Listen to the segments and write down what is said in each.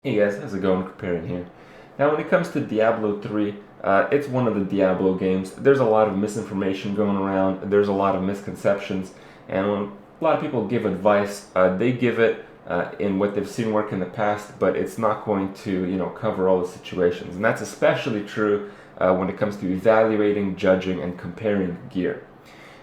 Hey guys, how's it going? Comparing here. Now, when it comes to Diablo 3, it's one of the Diablo games. There's a lot of misinformation going around, there's a lot of misconceptions, and when a lot of people give advice, they give it in what they've seen work in the past, but it's not going to, cover all the situations. And that's especially true when it comes to evaluating, judging, and comparing gear.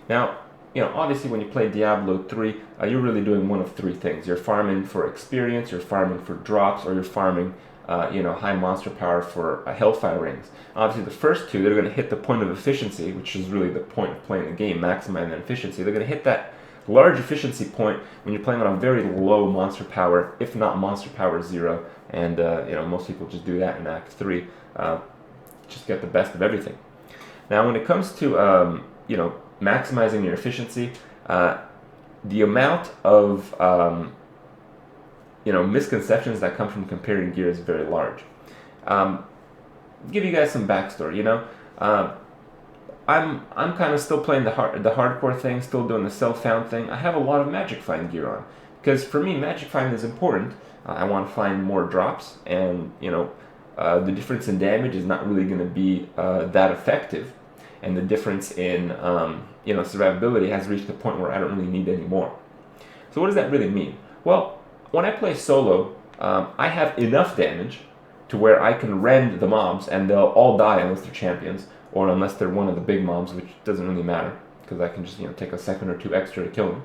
Now, obviously when you play Diablo 3, you're really doing one of three things. You're farming for experience, you're farming for drops, or you're farming, high monster power for Hellfire rings. Obviously the first two, they're going to hit the point of efficiency, which is really the point of playing the game, maximizing that efficiency. They're going to hit that large efficiency point when you're playing on a very low monster power, if not monster power 0, and most people just do that in Act 3, just get the best of everything. Now, when it comes to maximizing your efficiency, the amount of misconceptions that come from comparing gear is very large. Give you guys some backstory. I'm kind of still playing the hardcore thing, still doing the self-found thing. I have a lot of magic find gear on because for me, magic find is important. I want to find more drops, and the difference in damage is not really going to be that effective, and the difference in survivability has reached a point where I don't really need any more. So what does that really mean? Well, when I play solo, I have enough damage to where I can rend the mobs and they'll all die unless they're champions or unless they're one of the big mobs, which doesn't really matter because I can just take a second or two extra to kill them.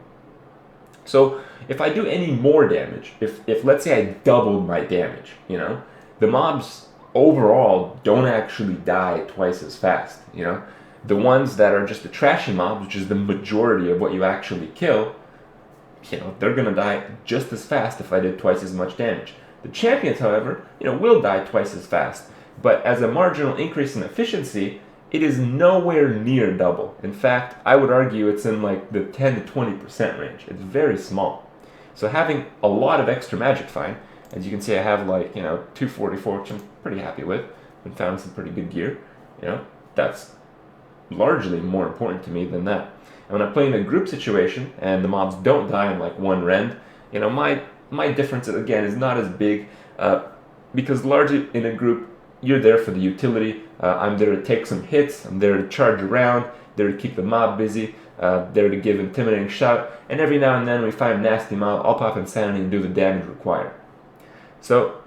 So if I do any more damage, if let's say I doubled my damage, the mobs overall don't actually die twice as fast. The ones that are just the trashy mobs, which is the majority of what you actually kill, they're gonna die just as fast if I did twice as much damage. The champions, however, will die twice as fast, but as a marginal increase in efficiency, it is nowhere near double. In fact, I would argue it's in like the 10 to 20% range. It's very small. So having a lot of extra magic find, as you can see I have like, 244, which I'm pretty happy with, and found some pretty good gear, that's largely more important to me than that. And when I'm playing a group situation and the mobs don't die in like one rend, my difference again is not as big because largely in a group you're there for the utility. I'm there to take some hits, I'm there to charge around, there to keep the mob busy, there to give intimidating shout, and every now and then we find a nasty mob, I'll pop insanity and do the damage required. So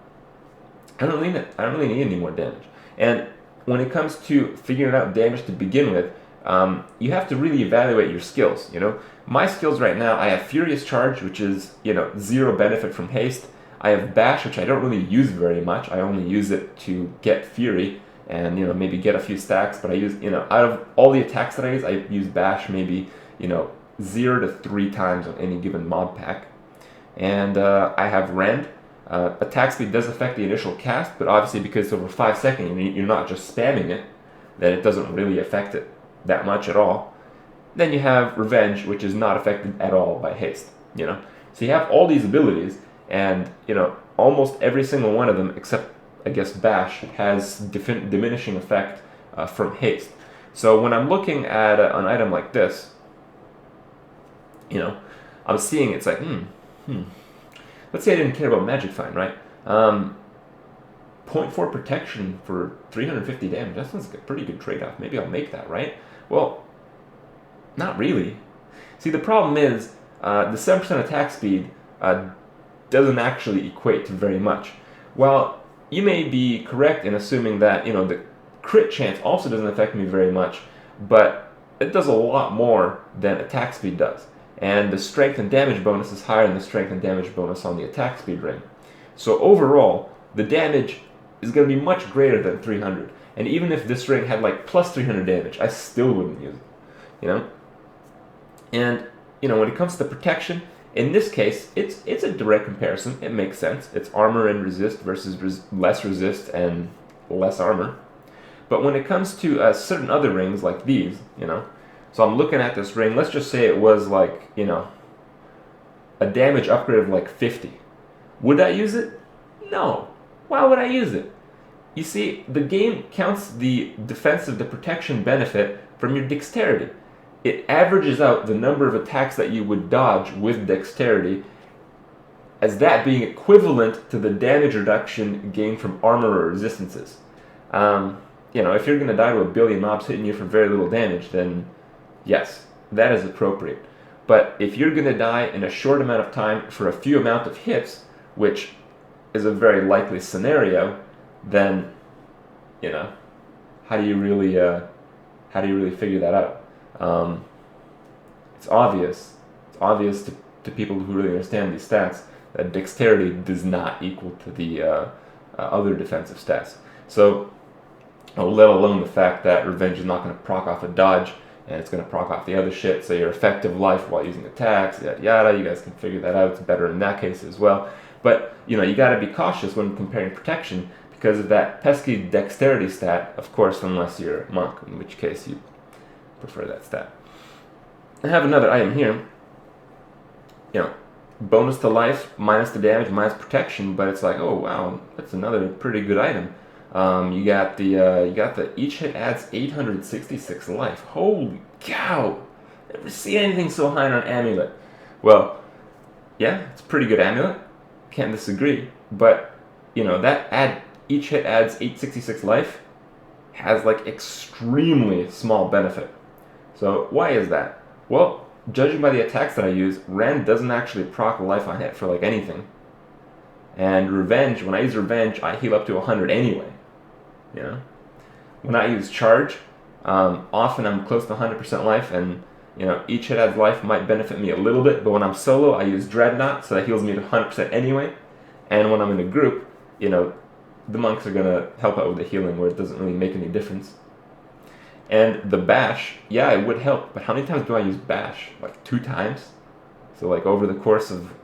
I don't really need any more damage. And when it comes to figuring out damage to begin with, you have to really evaluate your skills. My skills right now, I have Furious Charge, which is 0 benefit from haste. I have Bash, which I don't really use very much. I only use it to get Fury and maybe get a few stacks. But I use out of all the attacks that I use Bash maybe 0 to 3 times on any given mob pack. And I have Rend. Attack speed does affect the initial cast, but obviously because it's over 5 seconds, you're not just spamming it, then it doesn't really affect it that much at all. Then you have Revenge, which is not affected at all by haste. So you have all these abilities, and almost every single one of them, except I guess Bash, has diminishing effect from haste. So when I'm looking at an item like this, I'm seeing it's like, let's say I didn't care about Magic Find, right? 0.4 protection for 350 damage. That sounds like a pretty good trade-off. Maybe I'll make that, right? Well, not really. See, the problem is the 7% attack speed doesn't actually equate to very much. While you may be correct in assuming that the crit chance also doesn't affect me very much, but it does a lot more than attack speed does. And the strength and damage bonus is higher than the strength and damage bonus on the attack speed ring. So overall, the damage is going to be much greater than 300. And even if this ring had like plus 300 damage, I still wouldn't use it. And when it comes to protection, in this case, it's a direct comparison. It makes sense. It's armor and resist versus less resist and less armor. But when it comes to certain other rings like these, so I'm looking at this ring, let's just say it was like, a damage upgrade of like 50. Would I use it? No. Why would I use it? You see, the game counts the protection benefit from your dexterity. It averages out the number of attacks that you would dodge with dexterity as that being equivalent to the damage reduction gained from armor or resistances. If you're going to die to a billion mobs hitting you for very little damage, then yes, that is appropriate. But if you're going to die in a short amount of time for a few amount of hits, which is a very likely scenario, then, how do you really figure that out? It's obvious. It's obvious to people who really understand these stats that dexterity does not equal to the other defensive stats. So, let alone the fact that revenge is not going to proc off a dodge, and it's going to proc off the other shit, so your effective life while using attacks, yada yada, you guys can figure that out. It's better in that case as well. But, you got to be cautious when comparing protection because of that pesky dexterity stat, of course, unless you're a monk, in which case you prefer that stat. I have another item here. Bonus to life, minus the damage, minus protection, but it's like, oh wow, that's another pretty good item. You got the each hit adds 866 life. Holy cow! Never see anything so high on an amulet. Well, yeah, it's a pretty good amulet. Can't disagree. But that each hit adds 866 life has like extremely small benefit. So why is that? Well, judging by the attacks that I use, Rend doesn't actually proc life on hit for like anything. And Revenge, when I use Revenge, I heal up to 100 anyway. When I use Charge, often I'm close to 100% life, and each hit adds life might benefit me a little bit, but when I'm solo, I use Dreadnought, so that heals me to 100% anyway. And when I'm in a group, the monks are going to help out with the healing where it doesn't really make any difference. And the Bash, yeah, it would help, but how many times do I use Bash? Like 2 times? So like over the course of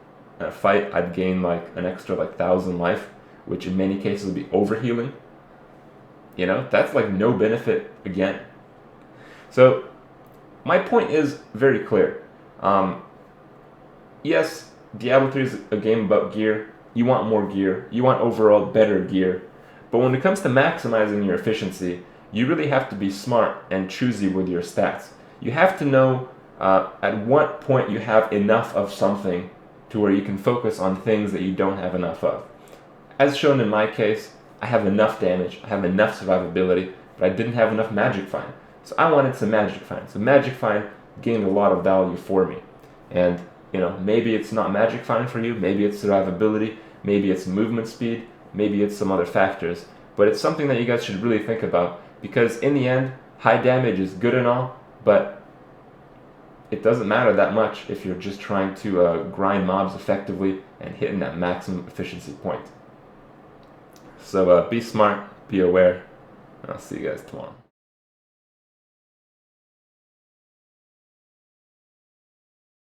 a fight, I'd gain like an extra like 1,000 life, which in many cases would be overhealing. That's like no benefit again. So my point is very clear. Yes, Diablo 3 is a game about gear. You want more gear. You want overall better gear. But when it comes to maximizing your efficiency, you really have to be smart and choosy with your stats. You have to know at what point you have enough of something to where you can focus on things that you don't have enough of. As shown in my case, I have enough damage, I have enough survivability, but I didn't have enough Magic Find. So I wanted some Magic Find. So Magic Find gained a lot of value for me. And, maybe it's not Magic Find for you, maybe it's survivability, maybe it's movement speed, maybe it's some other factors. But it's something that you guys should really think about, because in the end, high damage is good and all, but it doesn't matter that much if you're just trying to grind mobs effectively and hitting that maximum efficiency point. So be smart, be aware, and I'll see you guys tomorrow.